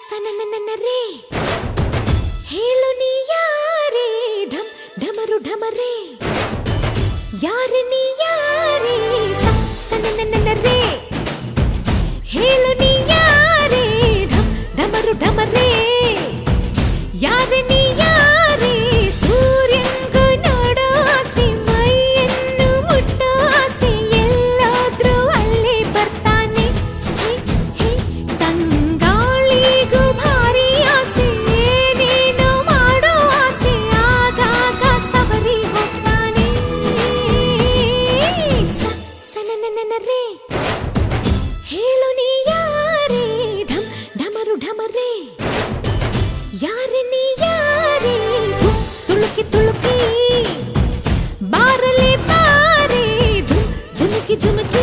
ಸನನನನರೇ ಹೇಳು ನೀ ಯಾರೇ ಢಮ್ ಢಮರು ಢಮರೇ ಯಾರೆ ನೀ ಯಾರೇ ಸನನನನರೇ ಹೇಳು ನೀ ಯಾರೇ ಢಮ್ ಢಮರು ಢಮರೇ ಯಾರೆ ನೀ ಯಾರೇ ಸೂರ್ಯಂಗು ನೋಡೋ ಆಸೆ ಮೈಯನ್ನು ಮುಟ್ಟೋ ಆಸೆ ಎಲ್ಲಾದ್ರೂ ಅಲ್ಲಿ ಬರ್ತಾನೆ ಹೇ ತಂಗಾಳಿಗೂ ಭಾರಿ ಆಸೆ ಏನೇನೋ ಮಾಡೋ ಆಸೆ ಆಗಾಗ ಸವರಿ ಹೋಗ್ತಾನೆ ಸನನನನರೇ ಹೇಳು ನೀ ಯಾರೇ ಢಮ್ ಢಮರು ಢಮರೇ ಯಾರೆ ನೀ ಯಾರೇ ತುಳುಕಿ ತುಳುಕಿ ಬಾರಲೆ ಬಾರೆ ಧುಮುಕಿ ಧುಮುಕಿ